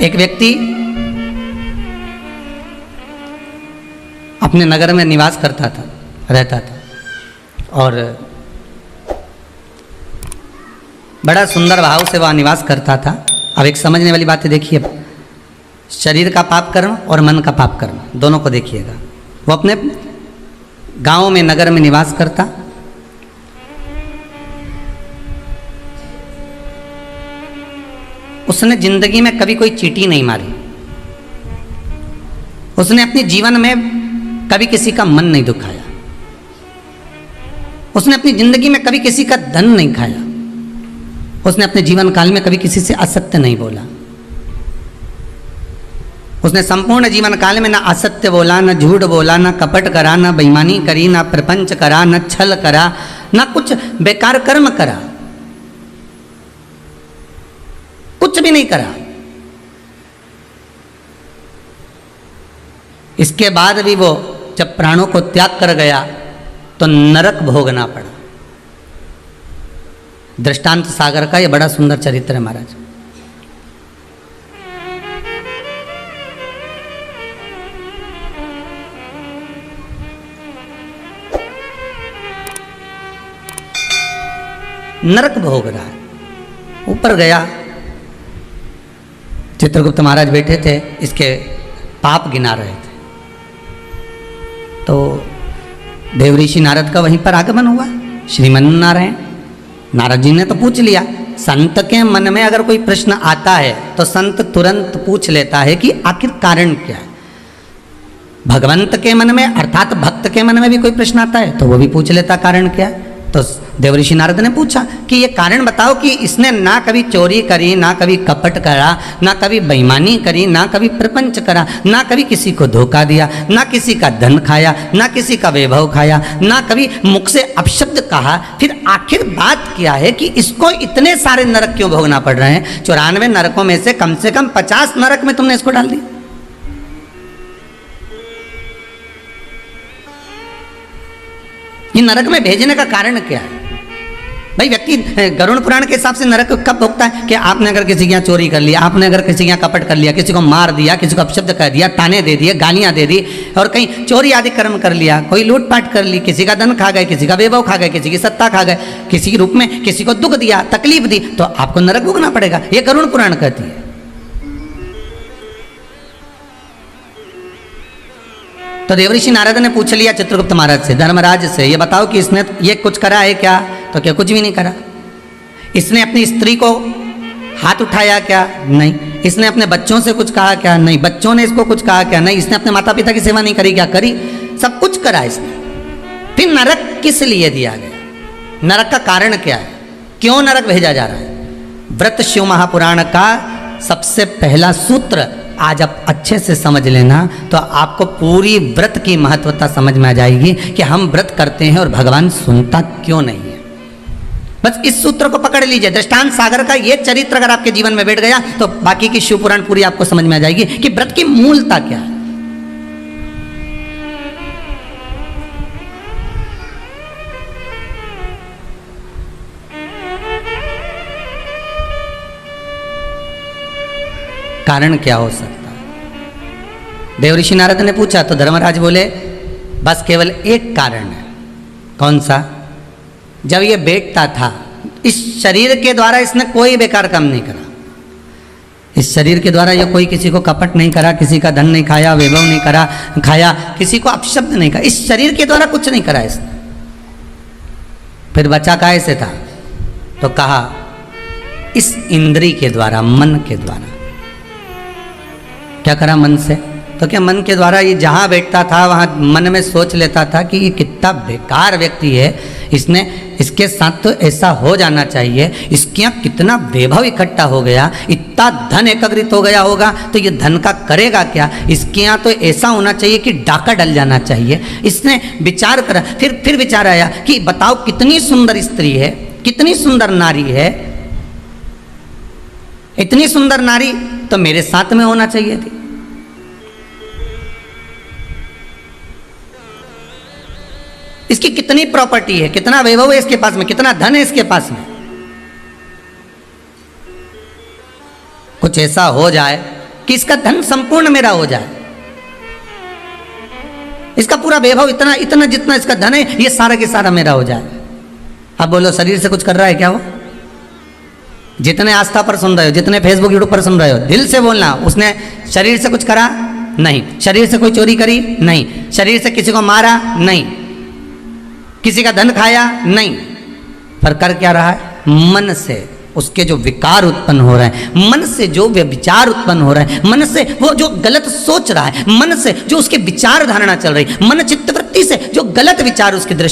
एक व्यक्ति अपने नगर में निवास करता था, रहता था, और बड़ा सुंदर भाव से वह निवास करता था। अब एक समझने वाली बात है, देखिए, शरीर का पाप कर्म और मन का पाप कर्म दोनों को देखिएगा। वो अपने गांव में, नगर में निवास करता। उसने जिंदगी में कभी कोई चींटी नहीं मारी। उसने अपने जीवन में कभी किसी का मन नहीं दुखाया। उसने अपनी जिंदगी में कभी किसी का धन नहीं खाया। उसने अपने जीवन काल में कभी किसी से असत्य नहीं बोला। उसने संपूर्ण जीवन काल में ना असत्य बोला, ना झूठ बोला, ना कपट करा, ना बेईमानी करी, ना प्रपंच करा, ना छल करा, ना कुछ बेकार कर्म करा, कुछ भी नहीं करा। इसके बाद भी वो जब प्राणों को त्याग कर गया तो नरक भोगना पड़ा। दृष्टांत सागर का ये बड़ा सुंदर चरित्र है महाराज। नरक भोग रहा है। ऊपर गया, चित्रगुप्त महाराज बैठे थे, इसके पाप गिना रहे थे। तो देवऋषि नारद का वहीं पर आगमन हुआ। श्रीमन नारायण, नारद जी ने तो पूछ लिया। संत के मन में अगर कोई प्रश्न आता है तो संत तुरंत पूछ लेता है कि आखिर कारण क्या है। भगवंत के मन में, अर्थात भक्त के मन में भी कोई प्रश्न आता है तो वो भी पूछ लेता कारण क्या है। तो देवऋषि नारद ने पूछा कि ये कारण बताओ कि इसने ना कभी चोरी करी, ना कभी कपट करा, ना कभी बेईमानी करी, ना कभी प्रपंच करा, ना कभी किसी को धोखा दिया, ना किसी का धन खाया, ना किसी का वैभव खाया, ना कभी मुख से अपशब्द कहा। फिर आखिर बात क्या है कि इसको इतने सारे नरक क्यों भोगना पड़ रहे हैं? 94 नरकों में से कम 50 नरक में तुमने इसको डाल दिया। ये नरक में भेजने का कारण क्या है? भाई, व्यक्ति गरुड़ पुराण के हिसाब से नरक कब भोगता है कि आपने अगर किसी के यहाँ चोरी कर लिया, आपने अगर किसी के यहाँ कपट कर लिया, किसी को मार दिया, किसी को अपशब्द कर दिया, ताने दे दिए, गालियां दे दी, और कहीं चोरी आदि कर्म कर लिया, कोई लूटपाट कर ली, किसी का धन खा गए, किसी का वैभव खा गए, किसी की सत्ता खा गए, किसी के रूप में किसी को दुख दिया, तकलीफ दी, तो आपको नरक भोगना पड़ेगा। ये गरुड़ पुराण कहती है। तो देवऋषि नारद ने पूछ लिया चित्रगुप्त महाराज से, धर्मराज से, ये बताओ कि इसने ये कुछ करा है क्या? तो क्या कुछ भी नहीं करा। इसने अपनी स्त्री को हाथ उठाया क्या? नहीं। इसने अपने बच्चों से कुछ कहा क्या? नहीं। बच्चों ने इसको कुछ कहा क्या? नहीं। इसने अपने माता पिता की सेवा नहीं करी क्या? करी। सब कुछ करा इसने। फिर नरक किस लिए दिया गया? नरक का कारण क्या है? क्यों नरक भेजा जा रहा है? व्रत शिव महापुराण का सबसे पहला सूत्र आज आप अच्छे से समझ लेना तो आपको पूरी व्रत की महत्वता समझ में आ जाएगी कि हम व्रत करते हैं और भगवान सुनता क्यों नहीं है। बस इस सूत्र को पकड़ लीजिए। दृष्टांत सागर का ये चरित्र अगर आपके जीवन में बैठ गया तो बाकी की शिव पुराण पूरी आपको समझ में आ जाएगी कि व्रत की मूलता क्या है। कारण क्या हो सकता है? देवऋषि नारद ने पूछा तो धर्मराज बोले, बस केवल एक कारण है। कौन सा? जब ये बैठता था, इस शरीर के द्वारा इसने कोई बेकार काम नहीं करा। इस शरीर के द्वारा ये कोई किसी को कपट नहीं करा, किसी का धन नहीं खाया, वैभव नहीं करा खाया, किसी को अपशब्द नहीं कहा। इस शरीर के द्वारा कुछ नहीं करा इसने। फिर बचा काहे से था? तो कहा इस इंद्री के द्वारा, मन के द्वारा। क्या करा मन से? तो क्या मन के द्वारा ये जहाँ बैठता था वहाँ मन में सोच लेता था कि ये कितना बेकार व्यक्ति है, इसने इसके साथ तो ऐसा हो जाना चाहिए, इसके यहाँ कितना वैभव इकट्ठा हो गया, इतना धन एकत्रित हो गया होगा, तो ये धन का करेगा क्या, इसके यहाँ तो ऐसा होना चाहिए कि डाका डल जाना चाहिए। इसने विचार करा। फिर विचार आया कि बताओ कितनी सुंदर स्त्री है, कितनी सुंदर नारी है, इतनी सुंदर नारी तो मेरे साथ में होना चाहिए थी। इसकी कितनी प्रॉपर्टी है, कितना वैभव है इसके पास में, कितना धन है इसके पास में। कुछ ऐसा हो जाए कि इसका धन संपूर्ण मेरा हो जाए, इसका पूरा वैभव इतना इतना जितना इसका धन है ये सारा के सारा मेरा हो जाए। अब बोलो शरीर से कुछ कर रहा है क्या वो? जितने आस्था पर सुन रहे हो, जितने फेसबुक यूट्यूब पर सुन रहे हो, दिल से बोलना, उसने शरीर से कुछ करा? नहीं। शरीर से कोई चोरी करी? नहीं। शरीर से किसी को मारा? नहीं। किसी का धन खाया? नहीं। पर कर क्या रहा है? मन से उसके जो विकार उत्पन्न हो रहे हैं, मन से जो विचार उत्पन्न हो रहे हैं, मन से वो जो गलत सोच रहा है, मन से जो उसके विचार धारणा चल रही, मन चित्तवृत्ति से जो गलत विचार उसकी दृष्टि